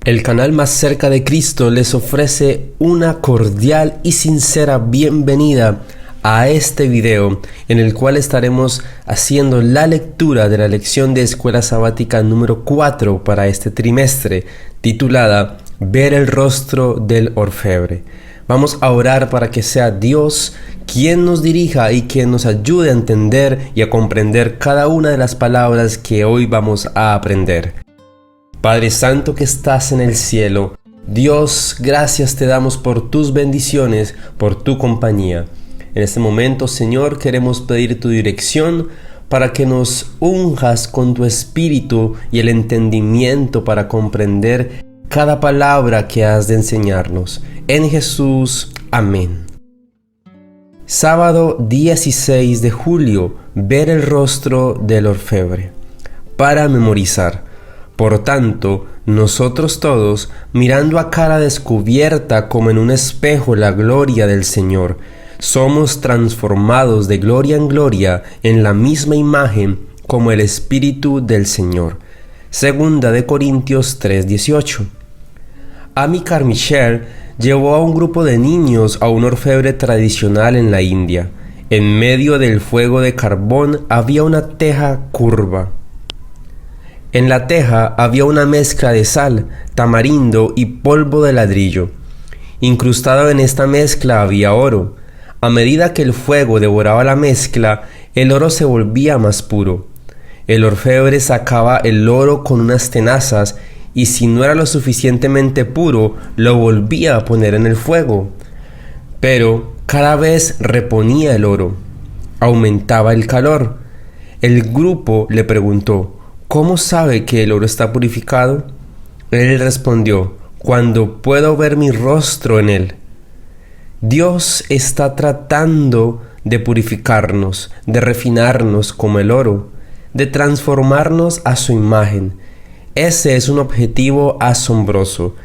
El canal Más Cerca de Cristo les ofrece una cordial y sincera bienvenida a este video en el cual estaremos haciendo la lectura de la lección de Escuela Sabática número 4 para este trimestre, titulada Ver el rostro del orfebre. Vamos a orar para que sea Dios quien nos dirija y quien nos ayude a entender y a comprender cada una de las palabras que hoy vamos a aprender. Padre Santo que estás en el cielo, Dios, gracias te damos por tus bendiciones, por tu compañía. En este momento, Señor, queremos pedir tu dirección para que nos unjas con tu espíritu y el entendimiento para comprender cada palabra que has de enseñarnos. En Jesús, amén. Sábado 16 de julio, ver el rostro del orfebre. Para memorizar. Por tanto, nosotros todos, mirando a cara descubierta como en un espejo la gloria del Señor, somos transformados de gloria en gloria en la misma imagen como el Espíritu del Señor. Segunda de Corintios 3:18. Amy Carmichael llevó a un grupo de niños a un orfebre tradicional en la India. En medio del fuego de carbón había una teja curva. En la teja había una mezcla de sal, tamarindo y polvo de ladrillo. Incrustado en esta mezcla había oro. A medida que el fuego devoraba la mezcla, el oro se volvía más puro. El orfebre sacaba el oro con unas tenazas y si no era lo suficientemente puro, lo volvía a poner en el fuego. Pero cada vez reponía el oro. Aumentaba el calor. El grupo le preguntó: ¿cómo sabe que el oro está purificado? Él respondió: cuando puedo ver mi rostro en él. Dios está tratando de purificarnos, de refinarnos como el oro, de transformarnos a su imagen. Ese es un objetivo asombroso.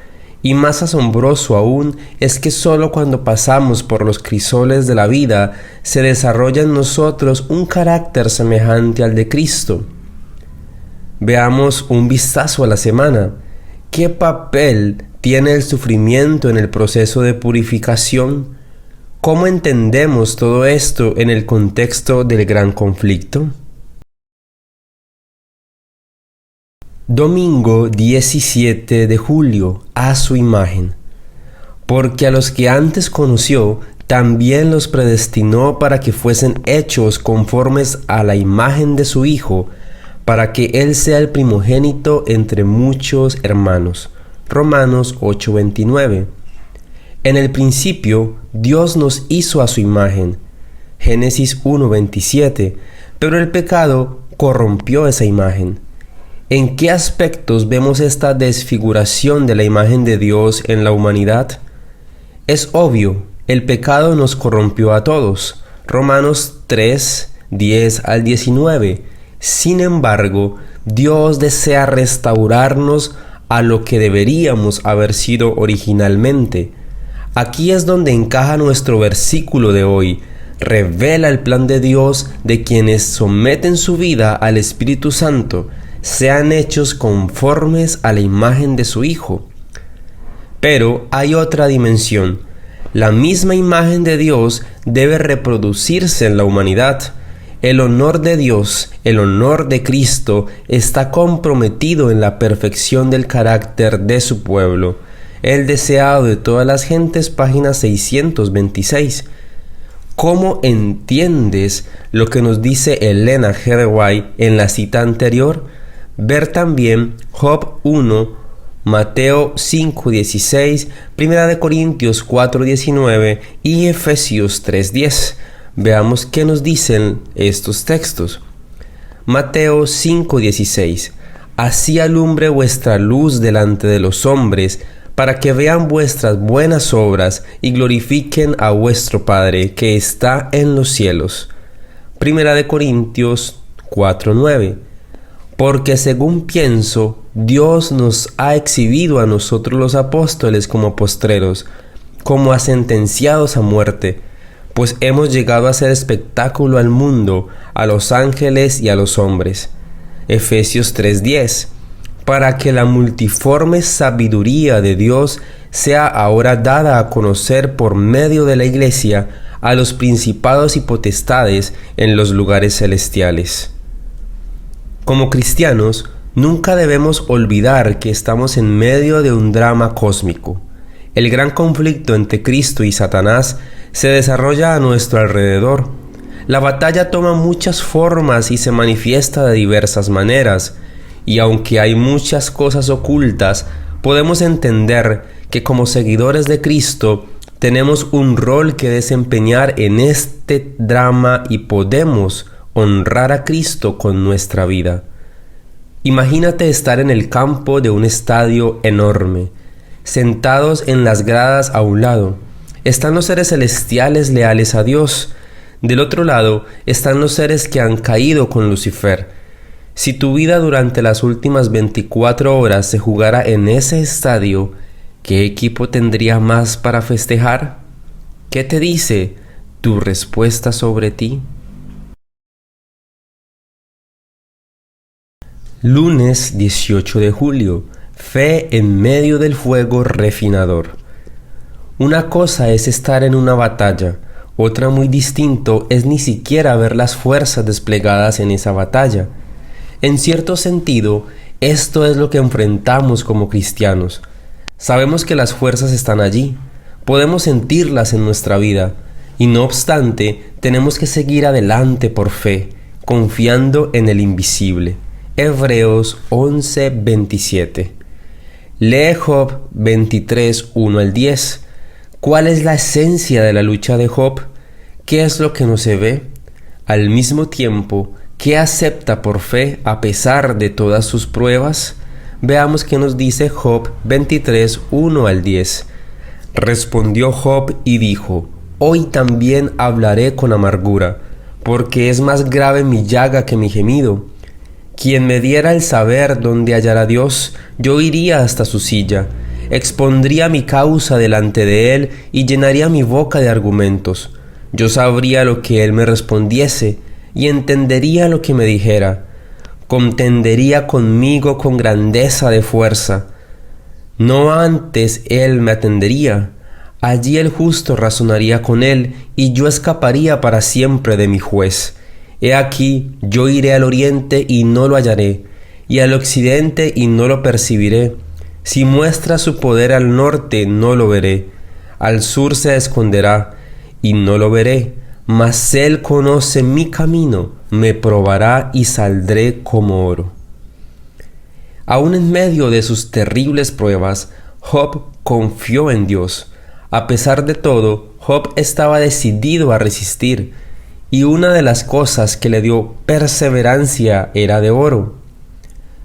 Y más asombroso aún es que solo cuando pasamos por los crisoles de la vida se desarrolla en nosotros un carácter semejante al de Cristo. Veamos un vistazo a la semana. ¿Qué papel tiene el sufrimiento en el proceso de purificación? ¿Cómo entendemos todo esto en el contexto del gran conflicto? Domingo 17 de julio, a su imagen. Porque a los que antes conoció, también los predestinó para que fuesen hechos conformes a la imagen de su Hijo, para que Él sea el primogénito entre muchos hermanos. Romanos 8:29. En el principio, Dios nos hizo a su imagen. Génesis 1:27. Pero el pecado corrompió esa imagen. ¿En qué aspectos vemos esta desfiguración de la imagen de Dios en la humanidad? Es obvio, el pecado nos corrompió a todos. Romanos 3:10-19. Sin embargo, Dios desea restaurarnos a lo que deberíamos haber sido originalmente. Aquí es donde encaja nuestro versículo de hoy. Revela el plan de Dios de quienes someten su vida al Espíritu Santo, sean hechos conformes a la imagen de su Hijo. Pero hay otra dimensión. La misma imagen de Dios debe reproducirse en la humanidad. El honor de Dios, el honor de Cristo, está comprometido en la perfección del carácter de su pueblo. El deseado de todas las gentes, página 626. ¿Cómo entiendes lo que nos dice Elena G. White en la cita anterior? Ver también Job 1, Mateo 5:16, 1 Corintios 4:19 y Efesios 3:10. Veamos qué nos dicen estos textos. Mateo 5:16. Así alumbre vuestra luz delante de los hombres, para que vean vuestras buenas obras y glorifiquen a vuestro Padre que está en los cielos. 1 Corintios 4:9. Porque según pienso, Dios nos ha exhibido a nosotros los apóstoles como postreros, como a sentenciados a muerte, pues hemos llegado a ser espectáculo al mundo, a los ángeles y a los hombres. Efesios 3:10, para que la multiforme sabiduría de Dios sea ahora dada a conocer por medio de la Iglesia a los principados y potestades en los lugares celestiales. Como cristianos, nunca debemos olvidar que estamos en medio de un drama cósmico. El gran conflicto entre Cristo y Satanás se desarrolla a nuestro alrededor. La batalla toma muchas formas y se manifiesta de diversas maneras, y aunque hay muchas cosas ocultas, podemos entender que como seguidores de Cristo tenemos un rol que desempeñar en este drama y podemos honrar a Cristo con nuestra vida. Imagínate estar en el campo de un estadio enorme. Sentados en las gradas a un lado, están los seres celestiales leales a Dios. Del otro lado están los seres que han caído con Lucifer. Si tu vida durante las últimas 24 horas se jugara en ese estadio, ¿qué equipo tendría más para festejar? ¿Qué te dice tu respuesta sobre ti? Lunes 18 de julio. Fe en medio del fuego refinador. Una cosa es estar en una batalla, otra muy distinto es ni siquiera ver las fuerzas desplegadas en esa batalla. En cierto sentido, esto es lo que enfrentamos como cristianos. Sabemos que las fuerzas están allí, podemos sentirlas en nuestra vida, y no obstante, tenemos que seguir adelante por fe, confiando en el invisible. Hebreos 11:27. Lee Job 23, 1 al 10. ¿Cuál es la esencia de la lucha de Job? ¿Qué es lo que no se ve? Al mismo tiempo, ¿qué acepta por fe a pesar de todas sus pruebas? Veamos qué nos dice Job 23, 1 al 10. Respondió Job y dijo: Hoy también hablaré con amargura, porque es más grave mi llaga que mi gemido. Quien me diera el saber dónde hallar a Dios, yo iría hasta su silla, expondría mi causa delante de él y llenaría mi boca de argumentos. Yo sabría lo que él me respondiese y entendería lo que me dijera. Contendería conmigo con grandeza de fuerza. No antes él me atendería. Allí el justo razonaría con él y yo escaparía para siempre de mi juez. He aquí, yo iré al oriente y no lo hallaré, y al occidente y no lo percibiré. Si muestra su poder al norte, no lo veré. Al sur se esconderá, y no lo veré. Mas él conoce mi camino, me probará y saldré como oro. Aún en medio de sus terribles pruebas, Job confió en Dios. A pesar de todo, Job estaba decidido a resistir, y una de las cosas que le dio perseverancia era de oro.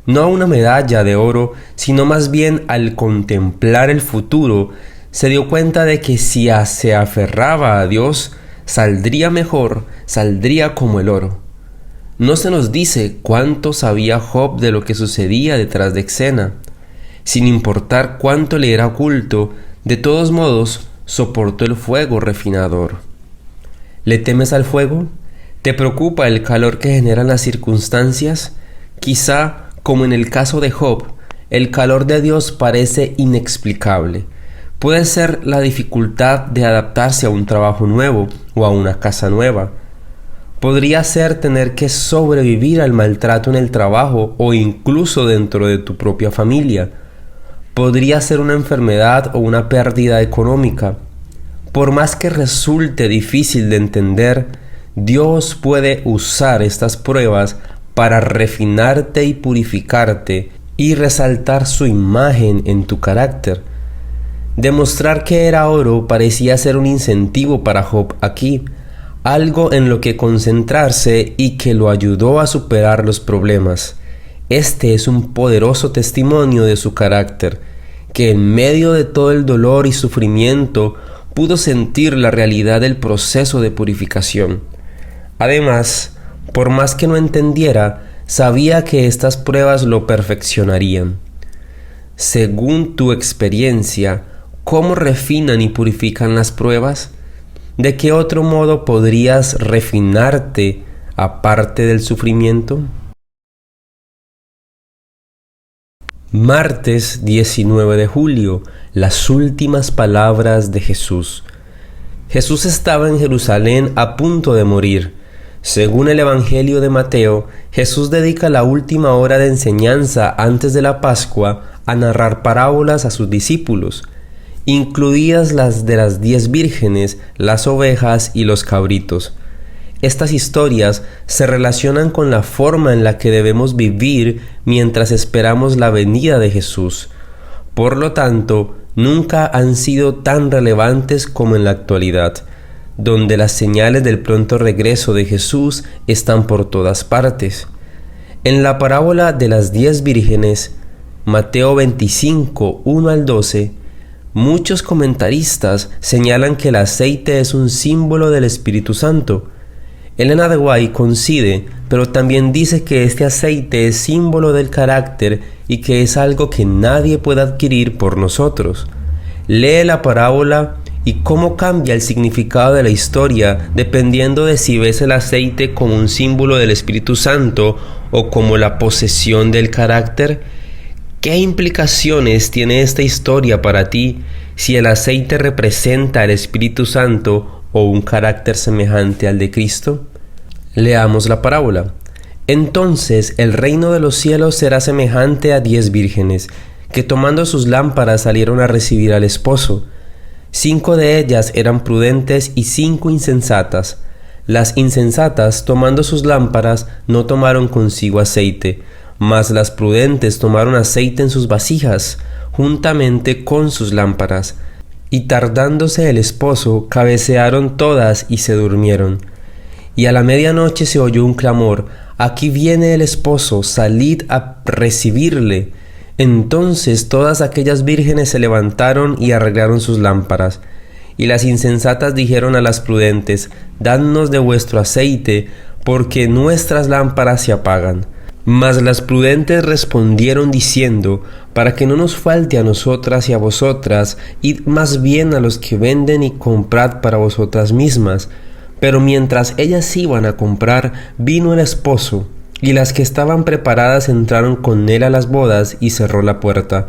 No una medalla de oro, sino más bien al contemplar el futuro, se dio cuenta de que si se aferraba a Dios, saldría mejor, saldría como el oro. No se nos dice cuánto sabía Job de lo que sucedía detrás de escena. Sin importar cuánto le era oculto, de todos modos, soportó el fuego refinador. ¿Le temes al fuego? ¿Te preocupa el calor que generan las circunstancias? Quizá, como en el caso de Job, el calor de Dios parece inexplicable. Puede ser la dificultad de adaptarse a un trabajo nuevo o a una casa nueva. Podría ser tener que sobrevivir al maltrato en el trabajo o incluso dentro de tu propia familia. Podría ser una enfermedad o una pérdida económica. Por más que resulte difícil de entender, Dios puede usar estas pruebas para refinarte y purificarte y resaltar su imagen en tu carácter. Demostrar que era oro parecía ser un incentivo para Job aquí, algo en lo que concentrarse y que lo ayudó a superar los problemas. Este es un poderoso testimonio de su carácter, que en medio de todo el dolor y sufrimiento pudo sentir la realidad del proceso de purificación. Además, por más que no entendiera, sabía que estas pruebas lo perfeccionarían. Según tu experiencia, ¿cómo refinan y purifican las pruebas? ¿De qué otro modo podrías refinarte aparte del sufrimiento? Martes 19 de julio, las últimas palabras de Jesús. Jesús estaba en Jerusalén a punto de morir. Según el Evangelio de Mateo, Jesús dedica la última hora de enseñanza antes de la Pascua a narrar parábolas a sus discípulos, incluidas las de las 10 vírgenes, las ovejas y los cabritos. Estas historias se relacionan con la forma en la que debemos vivir mientras esperamos la venida de Jesús. Por lo tanto, nunca han sido tan relevantes como en la actualidad, donde las señales del pronto regreso de Jesús están por todas partes. En la parábola de las 10 vírgenes, Mateo 25, 1 al 12, muchos comentaristas señalan que el aceite es un símbolo del Espíritu Santo. Elena de White coincide, pero también dice que este aceite es símbolo del carácter y que es algo que nadie puede adquirir por nosotros. Lee la parábola y cómo cambia el significado de la historia dependiendo de si ves el aceite como un símbolo del Espíritu Santo o como la posesión del carácter. ¿Qué implicaciones tiene esta historia para ti si el aceite representa el Espíritu Santo o un carácter semejante al de Cristo? Leamos la parábola. Entonces el reino de los cielos será semejante a 10 vírgenes, que tomando sus lámparas salieron a recibir al esposo. 5 de ellas eran prudentes y 5 insensatas. Las insensatas, tomando sus lámparas, no tomaron consigo aceite, mas las prudentes tomaron aceite en sus vasijas, juntamente con sus lámparas. Y tardándose el esposo, cabecearon todas y se durmieron. Y a la medianoche se oyó un clamor: «Aquí viene el esposo, salid a recibirle». Entonces todas aquellas vírgenes se levantaron y arreglaron sus lámparas. Y las insensatas dijeron a las prudentes: «Dadnos de vuestro aceite, porque nuestras lámparas se apagan». Mas las prudentes respondieron diciendo: «Para que no nos falte a nosotras y a vosotras, id más bien a los que venden y comprad para vosotras mismas». Pero mientras ellas iban a comprar, vino el esposo, y las que estaban preparadas entraron con él a las bodas y cerró la puerta.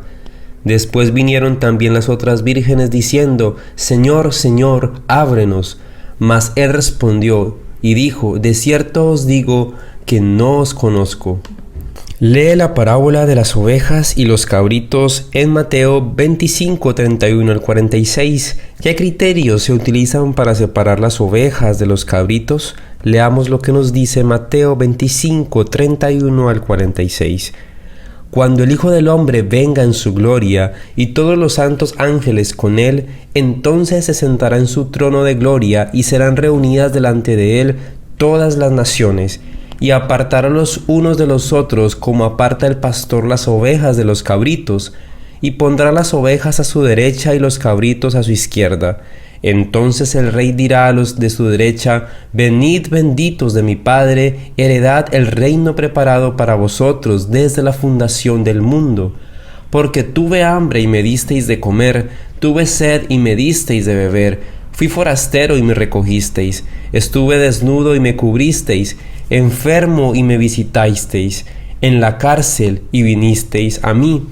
Después vinieron también las otras vírgenes diciendo: «Señor, Señor, ábrenos». Mas él respondió y dijo: «De cierto os digo que no os conozco». Lee la parábola de las ovejas y los cabritos en Mateo 25, 31 al 46. ¿Qué criterios se utilizan para separar las ovejas de los cabritos? Leamos lo que nos dice Mateo 25, 31 al 46. Cuando el Hijo del Hombre venga en su gloria y todos los santos ángeles con él, entonces se sentará en su trono de gloria y serán reunidas delante de él todas las naciones. Y apartará los unos de los otros como aparta el pastor las ovejas de los cabritos, y pondrá las ovejas a su derecha y los cabritos a su izquierda. Entonces el rey dirá a los de su derecha: «Venid benditos de mi Padre, heredad el reino preparado para vosotros desde la fundación del mundo. Porque tuve hambre y me disteis de comer, tuve sed y me disteis de beber, fui forastero y me recogisteis, estuve desnudo y me cubristeis, enfermo y me visitasteis, en la cárcel y vinisteis a mí».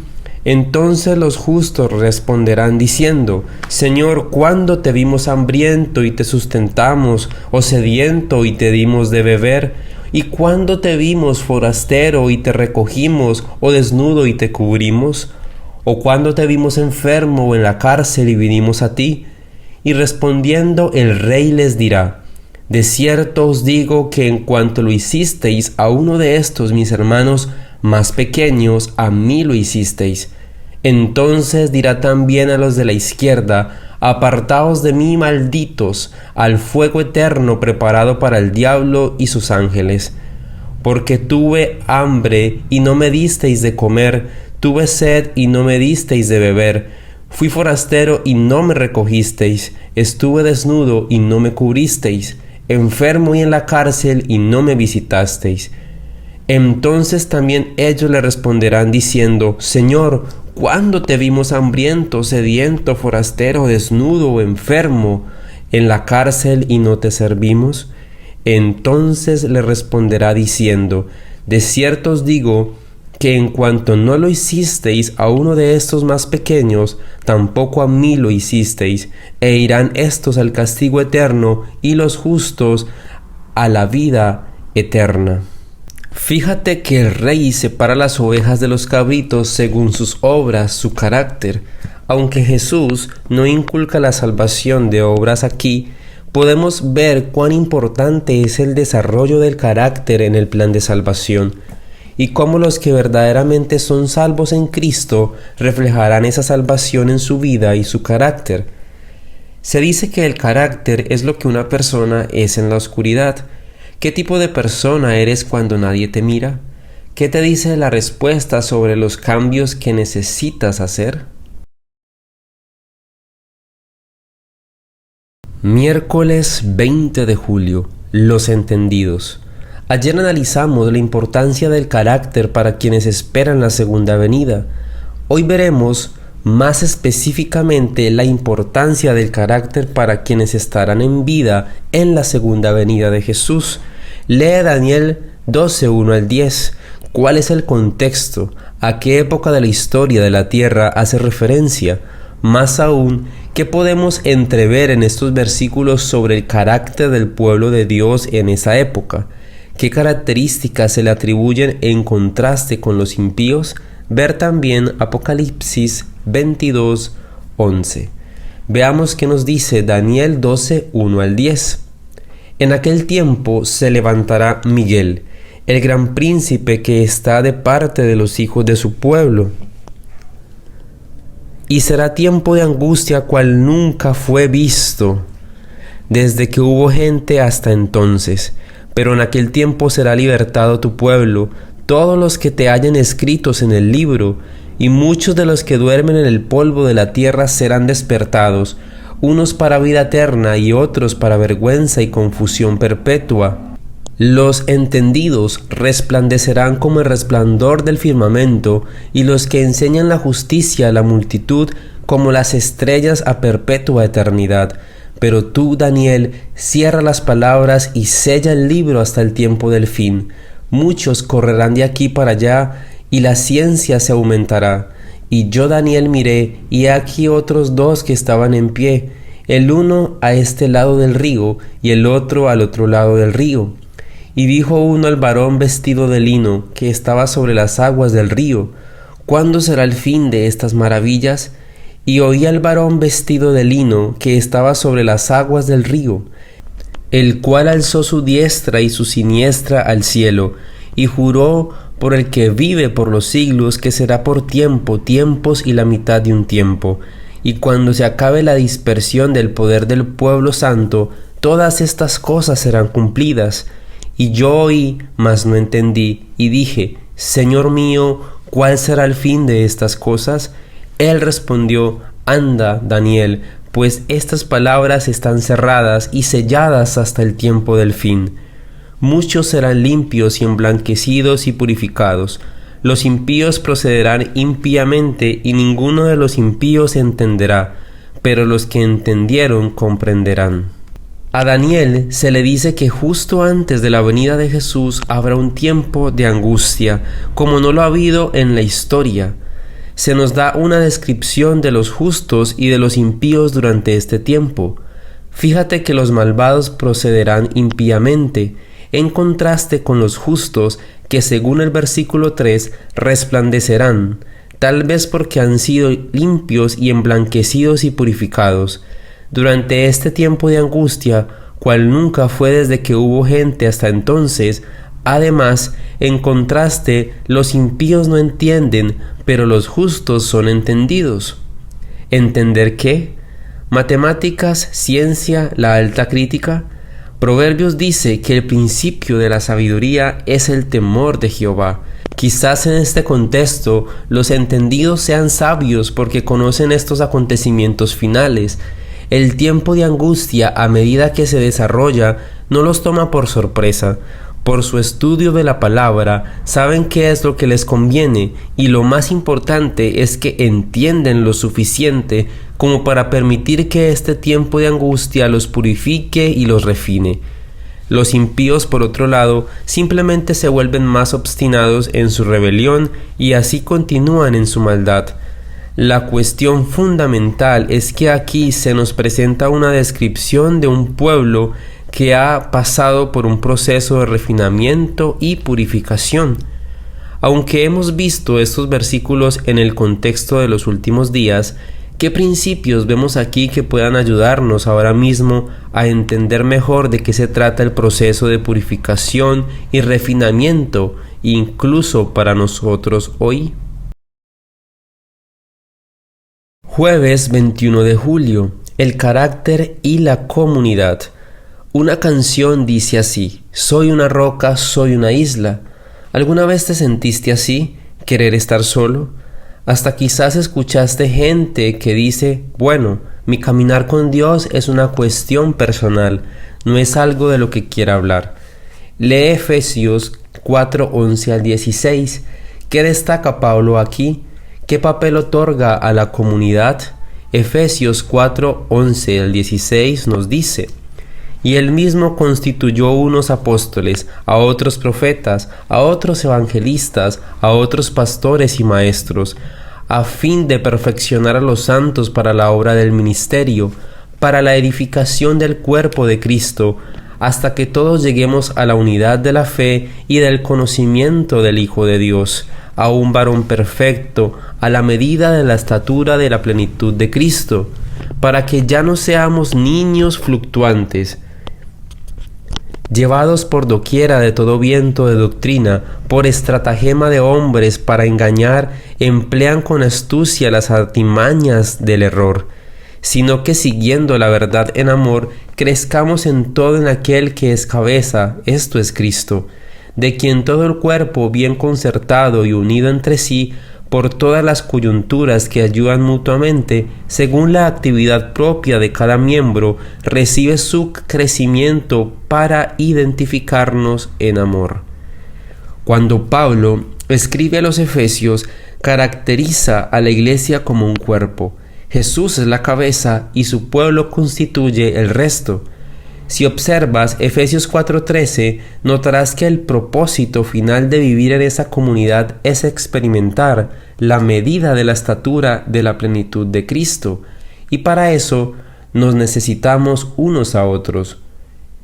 Entonces los justos responderán diciendo: «Señor, ¿cuándo te vimos hambriento y te sustentamos, o sediento y te dimos de beber? ¿Y cuándo te vimos forastero y te recogimos, o desnudo y te cubrimos? ¿O cuándo te vimos enfermo o en la cárcel y vinimos a ti?». Y respondiendo el rey les dirá: «De cierto os digo que en cuanto lo hicisteis a uno de estos mis hermanos más pequeños, a mí lo hicisteis». Entonces dirá también a los de la izquierda: «Apartaos de mí, malditos, al fuego eterno preparado para el diablo y sus ángeles. Porque tuve hambre y no me disteis de comer, tuve sed y no me disteis de beber, fui forastero y no me recogisteis, estuve desnudo y no me cubristeis, enfermo y en la cárcel y no me visitasteis». Entonces también ellos le responderán diciendo: «Señor, ¿cuándo te vimos hambriento, sediento, forastero, desnudo o enfermo, en la cárcel y no te servimos?» Entonces le responderá diciendo: «De cierto os digo que en cuanto no lo hicisteis a uno de estos más pequeños, tampoco a mí lo hicisteis, e irán estos al castigo eterno y los justos a la vida eterna. Fíjate que el rey separa las ovejas de los cabritos según sus obras, su carácter. Aunque Jesús no inculca la salvación de obras aquí, podemos ver cuán importante es el desarrollo del carácter en el plan de salvación, y cómo los que verdaderamente son salvos en Cristo reflejarán esa salvación en su vida y su carácter. Se dice que el carácter es lo que una persona es en la oscuridad. ¿Qué tipo de persona eres cuando nadie te mira? ¿Qué te dice la respuesta sobre los cambios que necesitas hacer? Miércoles 20 de julio. Los entendidos. Ayer analizamos la importancia del carácter para quienes esperan la segunda venida. Hoy veremos más específicamente la importancia del carácter para quienes estarán en vida en la segunda venida de Jesús. Lee Daniel 12, 1 al 10. ¿Cuál es el contexto? ¿A qué época de la historia de la tierra hace referencia? Más aún, ¿qué podemos entrever en estos versículos sobre el carácter del pueblo de Dios en esa época? ¿Qué características se le atribuyen en contraste con los impíos? Ver también Apocalipsis 22, 11. Veamos qué nos dice Daniel 12, 1 al 10. En aquel tiempo se levantará Miguel, el gran príncipe que está de parte de los hijos de su pueblo. Y será tiempo de angustia cual nunca fue visto, desde que hubo gente hasta entonces. Pero en aquel tiempo será libertado tu pueblo, todos los que te hallen escritos en el libro, y muchos de los que duermen en el polvo de la tierra serán despertados, unos para vida eterna y otros para vergüenza y confusión perpetua. Los entendidos resplandecerán como el resplandor del firmamento, y los que enseñan la justicia a la multitud como las estrellas a perpetua eternidad. Pero tú, Daniel, cierra las palabras y sella el libro hasta el tiempo del fin. Muchos correrán de aquí para allá, y la ciencia se aumentará. Y yo, Daniel, miré, y he aquí otros dos que estaban en pie, el uno a este lado del río, y el otro al otro lado del río. Y dijo uno al varón vestido de lino, que estaba sobre las aguas del río: ¿Cuándo será el fin de estas maravillas? Y oí al varón vestido de lino, que estaba sobre las aguas del río, el cual alzó su diestra y su siniestra al cielo, y juró por el que vive por los siglos, que será por tiempo, tiempos y la mitad de un tiempo. Y cuando se acabe la dispersión del poder del pueblo santo, todas estas cosas serán cumplidas. Y yo oí, mas no entendí, y dije: Señor mío, ¿cuál será el fin de estas cosas? Él respondió: Anda, Daniel, pues estas palabras están cerradas y selladas hasta el tiempo del fin. Muchos serán limpios y emblanquecidos y purificados. Los impíos procederán impíamente, y ninguno de los impíos entenderá, pero los que entendieron comprenderán. A Daniel se le dice que justo antes de la venida de Jesús habrá un tiempo de angustia, como no lo ha habido en la historia. Se nos da una descripción de los justos y de los impíos durante este tiempo. Fíjate que los malvados procederán impíamente, en contraste con los justos, que según el versículo 3 resplandecerán, tal vez porque han sido limpios y emblanquecidos y purificados. Durante este tiempo de angustia, cual nunca fue desde que hubo gente hasta entonces, además, en contraste, los impíos no entienden, pero los justos son entendidos. ¿Entender qué? Matemáticas, ciencia, la alta crítica. Proverbios dice que el principio de la sabiduría es el temor de Jehová. Quizás en este contexto los entendidos sean sabios porque conocen estos acontecimientos finales. El tiempo de angustia, a medida que se desarrolla, no los toma por sorpresa. Por su estudio de la palabra, saben qué es lo que les conviene, y lo más importante es que entienden lo suficiente como para permitir que este tiempo de angustia los purifique y los refine. Los impíos, por otro lado, simplemente se vuelven más obstinados en su rebelión y así continúan en su maldad. La cuestión fundamental es que aquí se nos presenta una descripción de un pueblo que ha pasado por un proceso de refinamiento y purificación. Aunque hemos visto estos versículos en el contexto de los últimos días, ¿qué principios vemos aquí que puedan ayudarnos ahora mismo a entender mejor de qué se trata el proceso de purificación y refinamiento, incluso para nosotros hoy? Jueves 21 de julio. El carácter y la comunidad. Una canción dice así: soy una roca, soy una isla. ¿Alguna vez te sentiste así, querer estar solo? Hasta quizás escuchaste gente que dice: bueno, mi caminar con Dios es una cuestión personal, no es algo de lo que quiera hablar. Lee Efesios 4:11 al 16. ¿Qué destaca Pablo aquí? ¿Qué papel otorga a la comunidad? Efesios 4:11 al 16 nos dice: y él mismo constituyó unos apóstoles, a otros profetas, a otros evangelistas, a otros pastores y maestros, a fin de perfeccionar a los santos para la obra del ministerio, para la edificación del cuerpo de Cristo, hasta que todos lleguemos a la unidad de la fe y del conocimiento del Hijo de Dios, a un varón perfecto, a la medida de la estatura de la plenitud de Cristo, para que ya no seamos niños fluctuantes, llevados por doquiera de todo viento de doctrina, por estratagema de hombres para engañar, emplean con astucia las artimañas del error, sino que siguiendo la verdad en amor, crezcamos en todo en aquel que es cabeza, esto es Cristo, de quien todo el cuerpo, bien concertado y unido entre sí, por todas las coyunturas que ayudan mutuamente, según la actividad propia de cada miembro, recibe su crecimiento para identificarnos en amor. Cuando Pablo escribe a los Efesios, caracteriza a la iglesia como un cuerpo. Jesús es la cabeza y su pueblo constituye el resto. Si observas Efesios 4:13, notarás que el propósito final de vivir en esa comunidad es experimentar la medida de la estatura de la plenitud de Cristo, y para eso nos necesitamos unos a otros.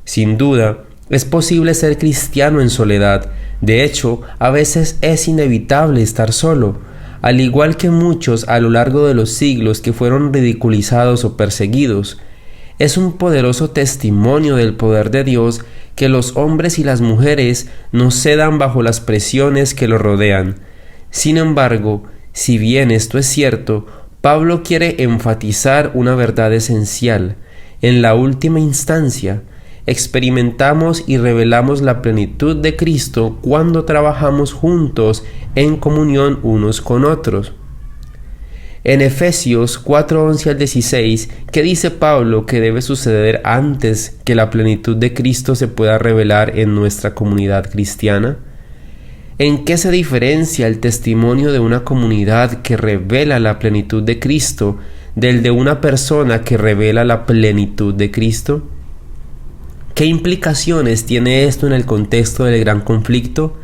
Sin duda, es posible ser cristiano en soledad. De hecho, a veces es inevitable estar solo, al igual que muchos a lo largo de los siglos que fueron ridiculizados o perseguidos. Es un poderoso testimonio del poder de Dios que los hombres y las mujeres no cedan bajo las presiones que los rodean. Sin embargo, si bien esto es cierto, Pablo quiere enfatizar una verdad esencial. En la última instancia, experimentamos y revelamos la plenitud de Cristo cuando trabajamos juntos en comunión unos con otros. En Efesios 4:11 al 16, ¿qué dice Pablo que debe suceder antes que la plenitud de Cristo se pueda revelar en nuestra comunidad cristiana? ¿En qué se diferencia el testimonio de una comunidad que revela la plenitud de Cristo del de una persona que revela la plenitud de Cristo? ¿Qué implicaciones tiene esto en el contexto del gran conflicto?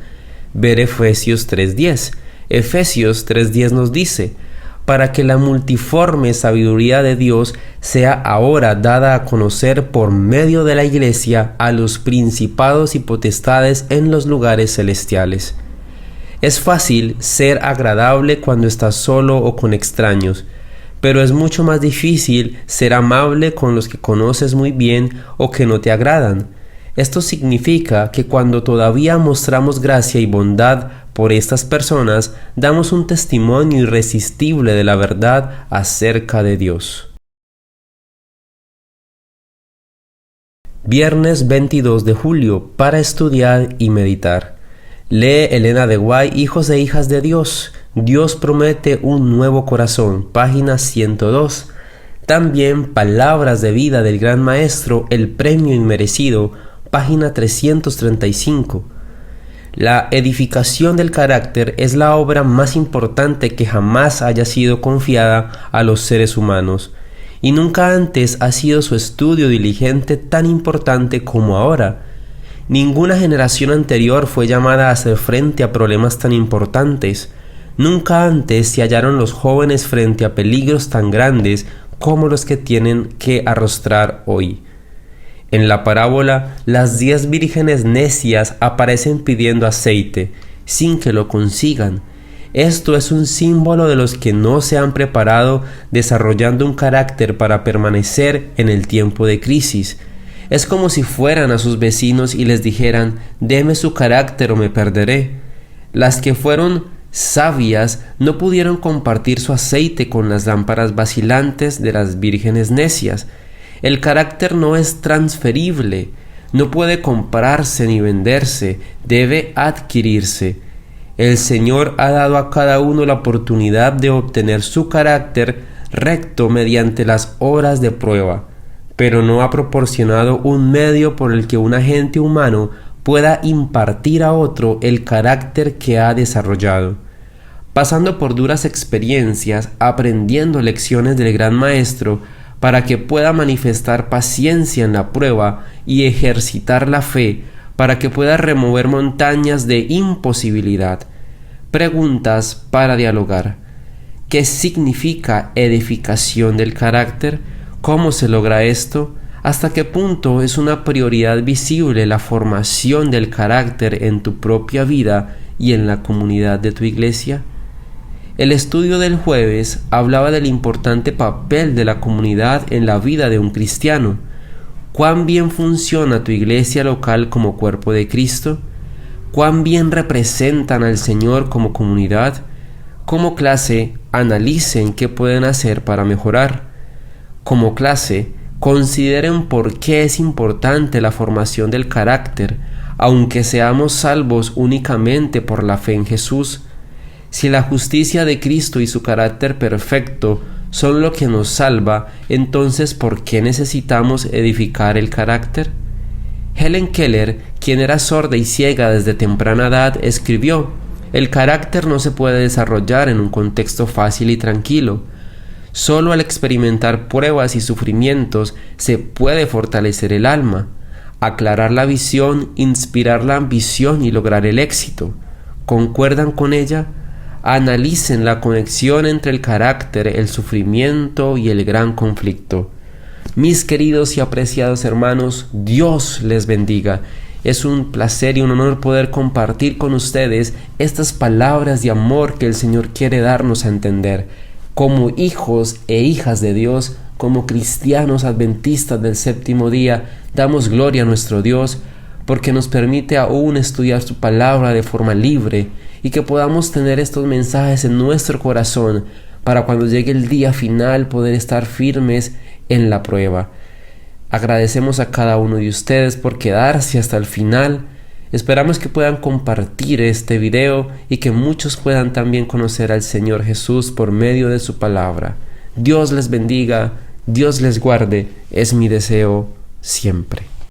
Ver Efesios 3:10. Efesios 3:10 nos dice: para que la multiforme sabiduría de Dios sea ahora dada a conocer por medio de la Iglesia a los principados y potestades en los lugares celestiales. Es fácil ser agradable cuando estás solo o con extraños, pero es mucho más difícil ser amable con los que conoces muy bien o que no te agradan. Esto significa que cuando todavía mostramos gracia y bondad por estas personas, damos un testimonio irresistible de la verdad acerca de Dios. Viernes 22 de julio, para estudiar y meditar. Lee Elena de White, Hijos e Hijas de Dios. Dios promete un nuevo corazón, página 102. También Palabras de vida del Gran Maestro, el premio inmerecido, página 335. La edificación del carácter es la obra más importante que jamás haya sido confiada a los seres humanos, y nunca antes ha sido su estudio diligente tan importante como ahora. Ninguna generación anterior fue llamada a hacer frente a problemas tan importantes. Nunca antes se hallaron los jóvenes frente a peligros tan grandes como los que tienen que arrostrar hoy. En la parábola, las 10 vírgenes necias aparecen pidiendo aceite, sin que lo consigan. Esto es un símbolo de los que no se han preparado desarrollando un carácter para permanecer en el tiempo de crisis. Es como si fueran a sus vecinos y les dijeran: «Deme su carácter o me perderé». Las que fueron sabias no pudieron compartir su aceite con las lámparas vacilantes de las vírgenes necias. El carácter no es transferible, no puede comprarse ni venderse, debe adquirirse. El Señor ha dado a cada uno la oportunidad de obtener su carácter recto mediante las horas de prueba, pero no ha proporcionado un medio por el que un agente humano pueda impartir a otro el carácter que ha desarrollado. Pasando por duras experiencias, aprendiendo lecciones del Gran Maestro, para que pueda manifestar paciencia en la prueba y ejercitar la fe, para que pueda remover montañas de imposibilidad. Preguntas para dialogar. ¿Qué significa edificación del carácter? ¿Cómo se logra esto? ¿Hasta qué punto es una prioridad visible la formación del carácter en tu propia vida y en la comunidad de tu iglesia? El estudio del jueves hablaba del importante papel de la comunidad en la vida de un cristiano. ¿Cuán bien funciona tu iglesia local como cuerpo de Cristo? ¿Cuán bien representan al Señor como comunidad? Como clase, analicen qué pueden hacer para mejorar. Como clase, consideren por qué es importante la formación del carácter, aunque seamos salvos únicamente por la fe en Jesús. Si la justicia de Cristo y su carácter perfecto son lo que nos salva, entonces ¿por qué necesitamos edificar el carácter? Helen Keller, quien era sorda y ciega desde temprana edad, escribió: «El carácter no se puede desarrollar en un contexto fácil y tranquilo. Solo al experimentar pruebas y sufrimientos se puede fortalecer el alma, aclarar la visión, inspirar la ambición y lograr el éxito». ¿Concuerdan con ella? Analicen la conexión entre el carácter, el sufrimiento y el gran conflicto. Mis queridos y apreciados hermanos, Dios les bendiga. Es un placer y un honor poder compartir con ustedes estas palabras de amor que el Señor quiere darnos a entender. Como hijos e hijas de Dios, como cristianos adventistas del séptimo día, damos gloria a nuestro Dios porque nos permite aún estudiar su palabra de forma libre y que podamos tener estos mensajes en nuestro corazón para cuando llegue el día final poder estar firmes en la prueba. Agradecemos a cada uno de ustedes por quedarse hasta el final. Esperamos que puedan compartir este video y que muchos puedan también conocer al Señor Jesús por medio de su palabra. Dios les bendiga, Dios les guarde, es mi deseo siempre.